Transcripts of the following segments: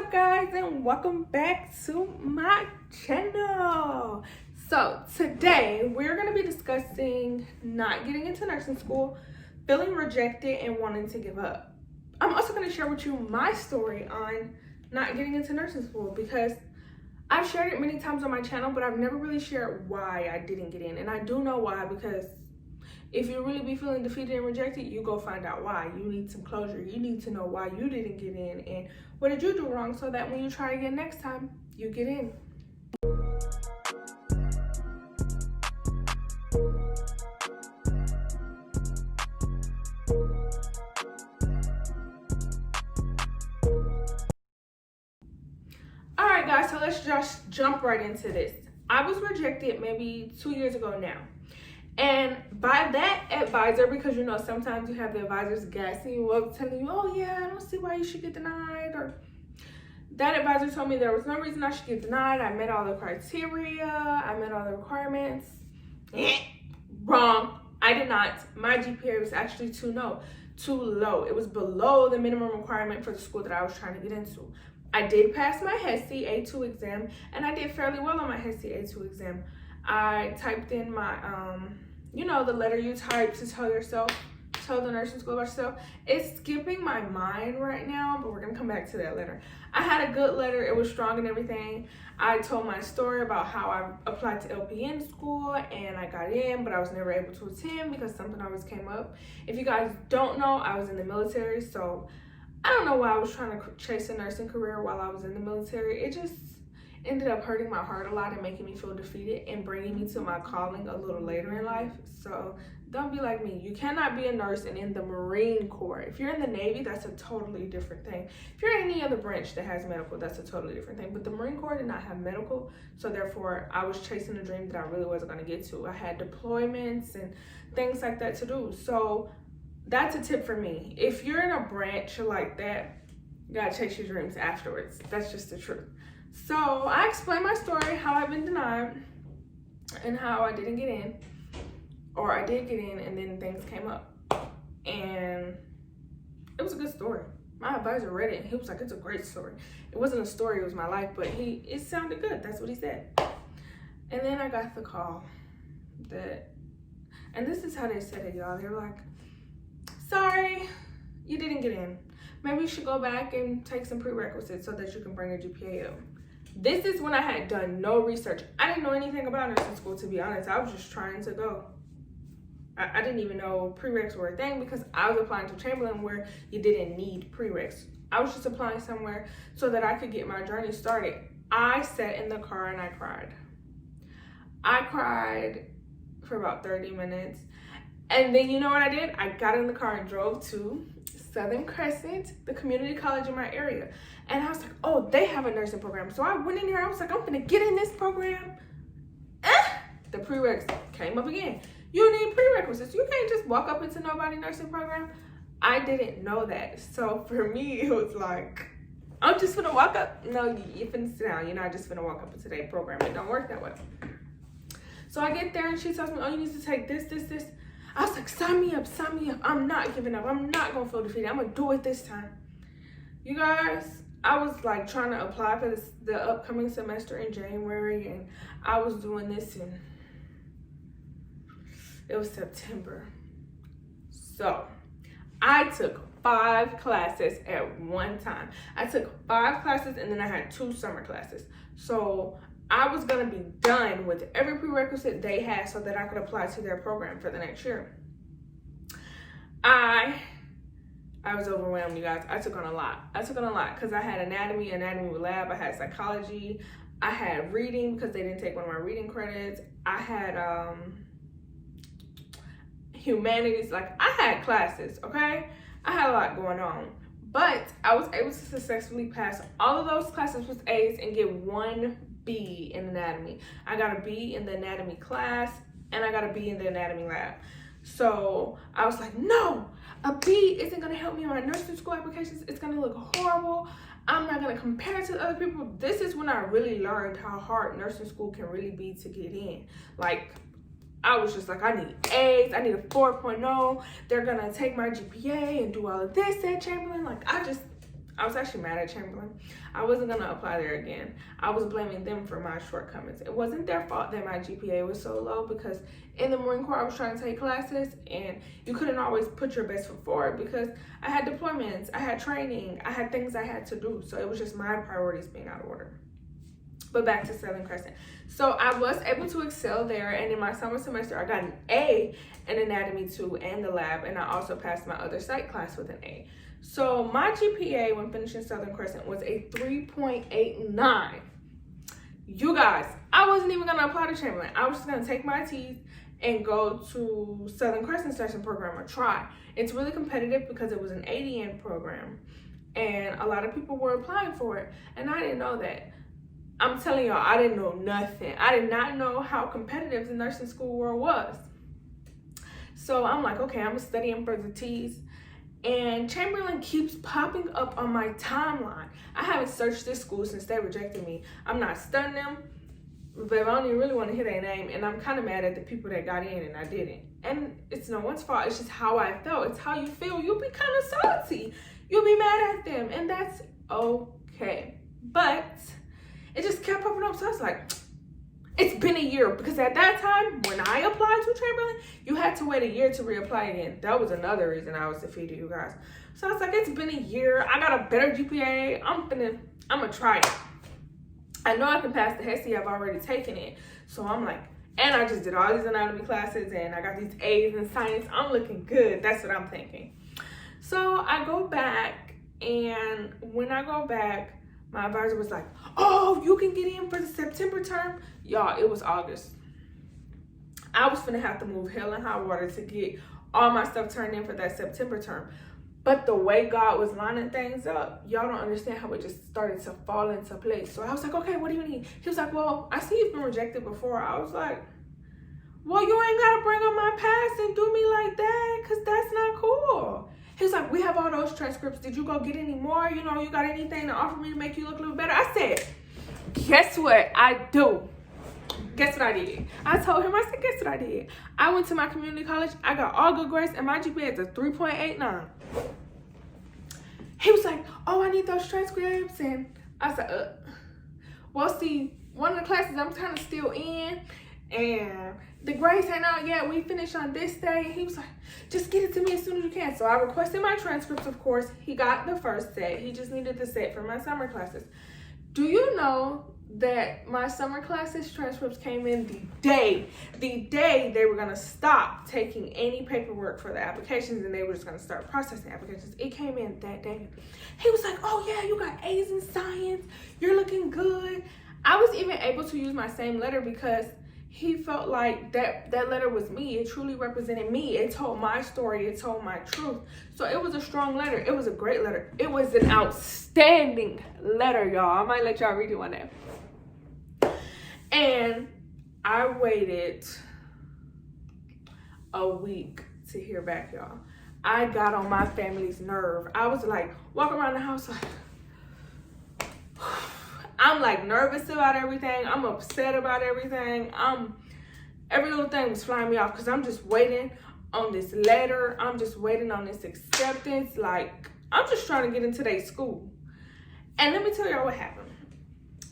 up, guys, and welcome back to my channel. So today we're going to be discussing not getting into nursing school, feeling rejected, and wanting to give up. I'm also going to share with you my story on not getting into nursing school, because I've shared it many times on my channel, but I've never really shared why I didn't get in. And I do know why, because if you really be feeling defeated and rejected, you go find out why. You need some closure. You need to know why you didn't get in and what did you do wrong, so that when you try again next time, you get in. All right, guys, so let's just jump right into this. I was rejected maybe 2 years ago now. And by that advisor, because you know sometimes you have the advisors gassing you up, telling you, oh yeah, I don't see why you should get denied, or that advisor told me there was no reason I should get denied. I met all the criteria, I met all the requirements. Wrong, I did not. My GPA was actually too low. It was below the minimum requirement for the school that I was trying to get into. I did pass my HESI A2 exam, and I did fairly well on my HESI A2 exam. I typed in my, the letter you type to tell the nursing school about yourself. It's skipping my mind right now, but we're gonna come back to that letter. I had a good letter, it was strong and everything. I told my story about how I applied to LPN school and I got in, but I was never able to attend because something always came up. If you guys don't know, I was in the military, so I don't know why I was trying to chase a nursing career while I was in the military. It just ended up hurting my heart a lot and making me feel defeated and bringing me to my calling a little later in life. So don't be like me. You cannot be a nurse and in the Marine Corps. If you're in the Navy, that's a totally different thing. If you're in any other branch that has medical, that's a totally different thing. But the Marine Corps did not have medical, so therefore I was chasing a dream that I really wasn't going to get to. I had deployments and things like that to do. So that's a tip for me. If you're in a branch like that, you gotta chase your dreams afterwards. That's just the truth. So I explained my story, how I've been denied and how I didn't get in, or I did get in and then things came up. And it was a good story. My advisor read it and he was like, it's a great story. It wasn't a story, it was my life, but it sounded good. That's what he said. And then I got the call and this is how they said it, y'all. They were like, sorry, you didn't get in. Maybe you should go back and take some prerequisites so that you can bring your GPA up. This is when I had done no research. I didn't know anything about nursing school, to be honest. I was just trying to go. I didn't even know prereqs were a thing because I was applying to Chamberlain where you didn't need prereqs. I was just applying somewhere so that I could get my journey started. I sat in the car and I cried. I cried for about 30 minutes. And then you know what I did? I got in the car and drove to Southern Crescent, the community college in my area. And I was like, oh, they have a nursing program. So I went in here, I was like, I'm gonna get in this program. The prereqs came up again. You need prerequisites. You can't just walk up into nobody's nursing program. I didn't know that. So for me, it was like, I'm just gonna walk up. No, you finna sit down. You're not just gonna walk up into their program. It don't work that way. So I get there and she tells me, oh, you need to take this. I was like, sign me up. I'm not giving up. I'm not gonna feel defeated. I'm gonna do it this time. You guys, I was like trying to apply for the upcoming semester in January, and I was doing this in, it was September. So I took 5 classes at one time. I took 5 classes and then I had 2 summer classes. So I was gonna be done with every prerequisite they had so that I could apply to their program for the next year. I was overwhelmed, you guys. I took on a lot because I had anatomy with lab, I had psychology, I had reading because they didn't take one of my reading credits. I had humanities, like I had classes, okay? I had a lot going on. But I was able to successfully pass all of those classes with A's and get 1 B in anatomy. I got a B in the anatomy class and I got a B in the anatomy lab. So I was like, no, a B isn't gonna help me in my nursing school applications. It's gonna look horrible. I'm not gonna compare to other people. This is when I really learned how hard nursing school can really be to get in. Like, I was just like, I need A's, I need a 4.0. They're gonna take my GPA and do all of this at Chamberlain. Like, I was actually mad at Chamberlain. I wasn't going to apply there again. I was blaming them for my shortcomings. It wasn't their fault that my GPA was so low, because in the Marine Corps I was trying to take classes and you couldn't always put your best foot forward because I had deployments, I had training, I had things I had to do. So it was just my priorities being out of order. But back to Southern Crescent. So I was able to excel there, and in my summer semester I got an A in Anatomy 2 and the lab, and I also passed my other psych class with an A. So my GPA when finishing Southern Crescent was a 3.89. You guys, I wasn't even going to apply to Chamberlain. I was just going to take my teeth and go to Southern Crescent Session Program or try. It's really competitive because it was an ADN program, and a lot of people were applying for it, and I didn't know that. I'm telling y'all, I didn't know nothing. I did not know how competitive the nursing school world was. So I'm like, okay, I'm studying for the T's. And Chamberlain keeps popping up on my timeline. I haven't searched this school since they rejected me. I'm not studying them, but I don't even really want to hear their name. And I'm kind of mad at the people that got in and I didn't. And it's no one's fault. It's just how I felt. It's how you feel. You'll be kind of salty. You'll be mad at them. And that's okay. But it just kept popping up. So I was like, it's been a year, because at that time when I applied to Chamberlain, you had to wait a year to reapply again. That was another reason I was defeated, you guys. So I was like, it's been a year. I got a better GPA. I'm gonna try it. I know I can pass the HESI. I've already taken it. So I'm like, and I just did all these anatomy classes and I got these A's in science. I'm looking good. That's what I'm thinking. So I go back, and when I go back, my advisor was like, oh, you can get in for the September term. Y'all, it was August. I was finna have to move hell and high water to get all my stuff turned in for that September term. But the way God was lining things up, y'all don't understand how it just started to fall into place. So I was like, okay, what do you need? He was like, well, I see you've been rejected before. I was like, well, you ain't gotta bring up my past and do me like that, because that's not cool. He was like, we have all those transcripts. Did you go get any more? You know, you got anything to offer me to make you look a little better? I said, guess what I do? Guess what I did? I told him, I said, guess what I did? I went to my community college. I got all good grades, and my GPA is a 3.89. He was like, oh, I need those transcripts. And I said, well, see, one of the classes I'm kind of still in, and the grades ain't out yet. We finish on this day. He was like, just get it to me as soon as you can. So I requested my transcripts, of course. He got the first set. He just needed the set for my summer classes. Do you know that my summer classes transcripts came in the day they were going to stop taking any paperwork for the applications, and they were just going to start processing applications? It came in that day. He was like, oh yeah, you got A's in science. You're looking good. I was even able to use my same letter because he felt like that letter was me. It truly represented me. It told my story. It told my truth. So it was a strong letter. It was a great letter. It was an outstanding letter, y'all. I might let y'all read it one day. And I waited a week to hear back, y'all. I got on my family's nerve. I was like, walking around the house like, I'm like nervous about everything. I'm upset about everything. Every little thing was flying me off because I'm just waiting on this letter. I'm just waiting on this acceptance. Like, I'm just trying to get into their school. And let me tell y'all what happened.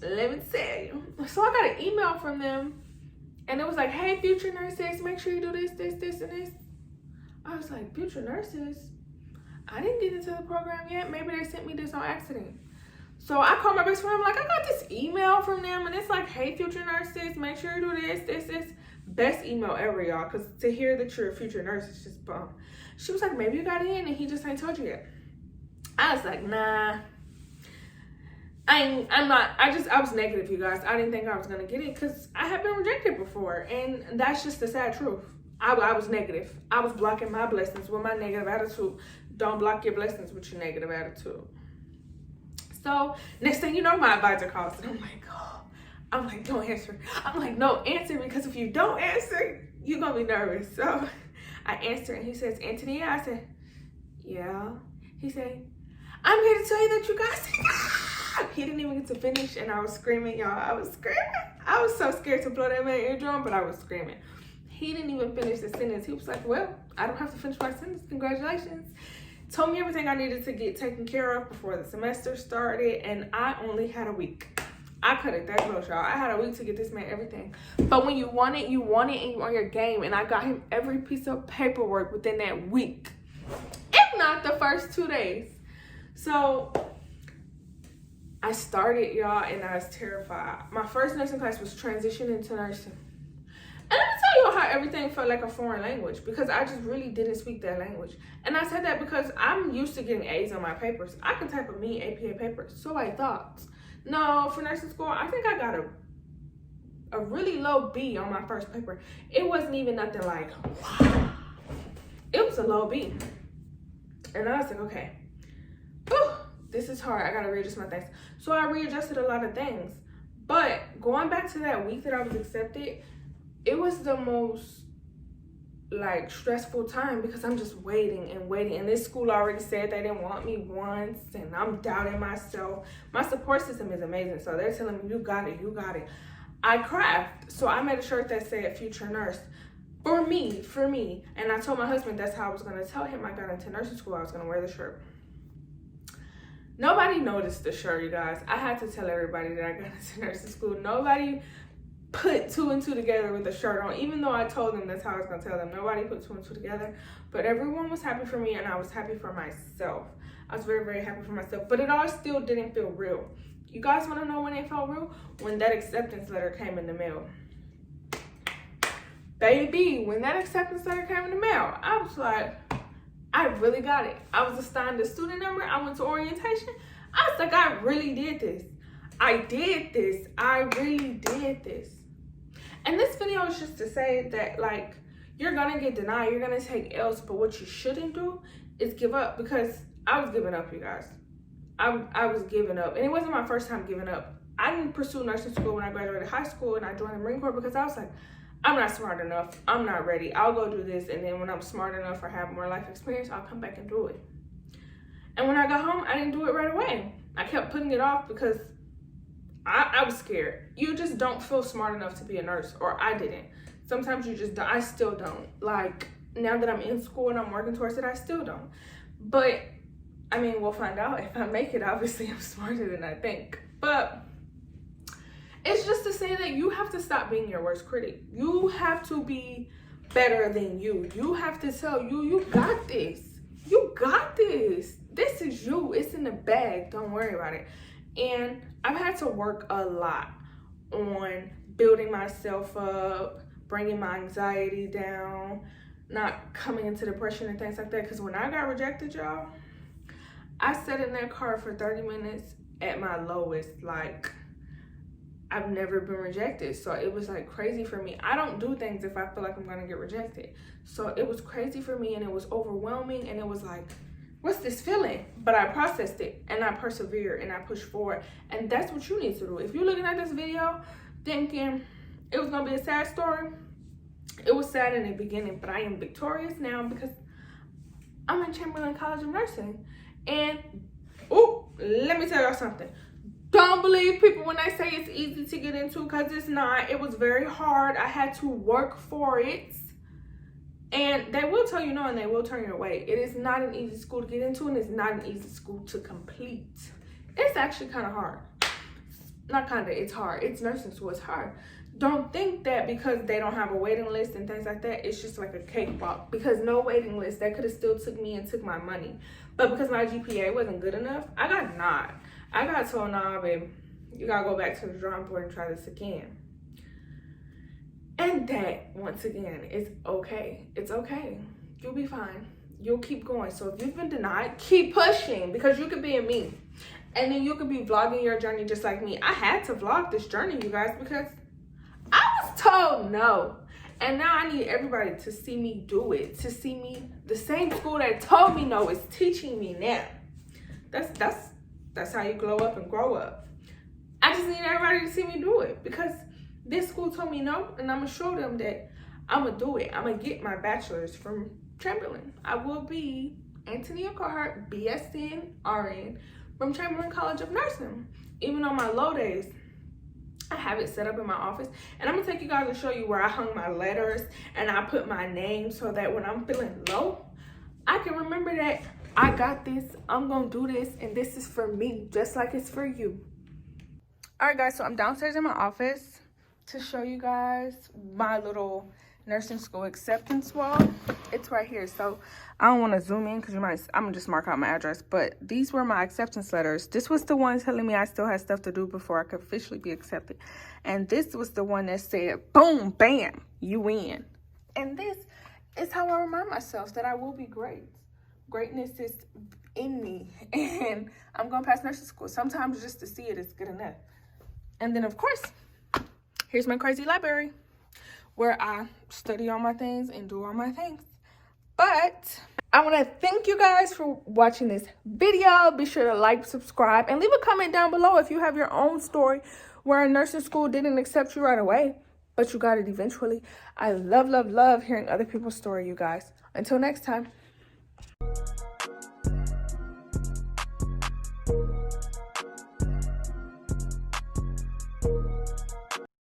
Let me tell you. So I got an email from them, and it was like, hey, future nurses, make sure you do this, this, this, and this. I was like, future nurses? I didn't get into the program yet. Maybe they sent me this on accident. So I called my best friend. I'm like, I got this email from them, and it's like, hey, future nurses, make sure you do this, this, this. Best email ever, y'all, because to hear that you're a future nurse is just bum. She was like, maybe you got in, and he just ain't told you yet. I was like, nah. I'm not. I was negative, you guys. I didn't think I was going to get it because I had been rejected before, and that's just the sad truth. I was negative. I was blocking my blessings with my negative attitude. Don't block your blessings with your negative attitude. So next thing you know, my advisor calls, and I'm like, oh. I'm like, don't answer. I'm like, no, answer, because if you don't answer, you're going to be nervous. So I answered, and he says, Anthony, I said, yeah. He said, I'm here to tell you that you guys. He didn't even get to finish, and I was screaming, y'all. I was screaming. I was so scared to blow that man eardrum, but I was screaming. He didn't even finish the sentence. He was like, well, I don't have to finish my sentence. Congratulations. told me everything I needed to get taken care of before the semester started, and I only had a week. I cut it that close, y'all. I had a week to get this man everything. But when you want it, and you're on your game. And I got him every piece of paperwork within that week, if not the first 2 days. So I started, y'all, and I was terrified. My first nursing class was transitioning to nursing. And let me tell you how everything felt like a foreign language, because I just really didn't speak that language. And I said that because I'm used to getting A's on my papers. I can type a mean APA paper, so I thought. No, for nursing school, I think I got a really low B on my first paper. It wasn't even nothing like, wow. It was a low B. And I was like, okay, whew, this is hard. I gotta readjust my things. So I readjusted a lot of things. But going back to that week that I was accepted, it was the most like stressful time because I'm just waiting and waiting. And this school already said they didn't want me once, and I'm doubting myself. My support system is amazing, so they're telling me, you got it, you got it. I craft, so I made a shirt that said future nurse for me. And I told my husband that's how I was gonna tell him I got into nursing school. I was gonna wear the shirt. Nobody noticed the shirt, you guys. I had to tell everybody that I got into nursing school. Nobody put 2 and 2 together with the shirt on, even though I told them that's how I was gonna tell them. Nobody put 2 and 2 together, but everyone was happy for me, and I was happy for myself. I was very, very happy for myself, but it all still didn't feel real. You guys want to know when it felt real? When that acceptance letter came in the mail. Baby, when that acceptance letter came in the mail, I was like, I really got it. I was assigned a student number. I went to orientation. I was like, I really did this. I did this. I really did this. And this video is just to say that, like, you're gonna get denied, you're gonna take L's, but what you shouldn't do is give up, because I was giving up, you guys. I was giving up, and it wasn't my first time giving up. I didn't pursue nursing school when I graduated high school, and I joined the Marine Corps because I was like, I'm not smart enough. I'm not ready. I'll go do this, and then when I'm smart enough or have more life experience, I'll come back and do it. And when I got home, I didn't do it right away. I kept putting it off because I was scared. You just don't feel smart enough to be a nurse, or I didn't. Sometimes you just, I still don't. Like, now that I'm in school and I'm working towards it, I still don't. But, I mean, we'll find out. If I make it, obviously I'm smarter than I think. But it's just to say that you have to stop being your worst critic. You have to be better than you. You have to tell you got this. You got this. This is you. It's in the bag. Don't worry about it. And I've had to work a lot on building myself up, bringing my anxiety down, not coming into depression and things like that. Because when I got rejected, y'all, I sat in that car for 30 minutes at my lowest. Like, I've never been rejected. So it was like crazy for me. I don't do things if I feel like I'm going to get rejected. So it was crazy for me, and it was overwhelming, and it was like, what's this feeling? But I processed it, and I persevered, and I pushed forward. And that's what you need to do. If you're looking at this video thinking it was going to be a sad story, it was sad in the beginning, but I am victorious now because I'm in Chamberlain College of Nursing. And, oh, let me tell y'all something. Don't believe people when they say it's easy to get into, because it's not. It was very hard. I had to work for it. And they will tell you no, and they will turn your way. It is not an easy school to get into, and it's not an easy school to complete. It's actually kind of hard. Not kind of, it's hard. It's nursing school, it's hard. Don't think that because they don't have a waiting list and things like that, it's just like a cakewalk. Because no waiting list, that could have still took me and took my money. But because my GPA wasn't good enough, I got denied. I got told, nah, babe, you gotta go back to the drawing board and try this again. And that, once again, is okay. It's okay. You'll be fine. You'll keep going. So if you've been denied, keep pushing, because you could be in me. And then you could be vlogging your journey just like me. I had to vlog this journey, you guys, because I was told no. And now I need everybody to see me do it. To see me, the same school that told me no is teaching me now. That's how you glow up and grow up. I just need everybody to see me do it, because this school told me no, and I'm going to show them that I'm going to do it. I'm going to get my bachelor's from Chamberlain. I will be Antonia Carhart, BSN, RN, from Chamberlain College of Nursing. Even on my low days, I have it set up in my office. And I'm going to take you guys and show you where I hung my letters, and I put my name so that when I'm feeling low, I can remember that I got this. I'm gonna do this, and this is for me, just like it's for you. All right, guys, so I'm downstairs in my office to show you guys my little nursing school acceptance wall. It's right here, so I don't want to zoom in because I'm gonna just mark out my address, but these were my acceptance letters. This was the one telling me I still had stuff to do before I could officially be accepted, and this was the one that said boom, bam, you win. And this is how I remind myself that I will be great. Greatness is in me, and I'm gonna pass nursing school. Sometimes just to see it is good enough. And then, of course, here's my crazy library where I study all my things and do all my things. But I want to thank you guys for watching this video. Be sure to like, subscribe, and leave a comment down below if you have your own story where a nursing school didn't accept you right away, but you got it eventually. I love, love, love hearing other people's story, you guys. Until next time.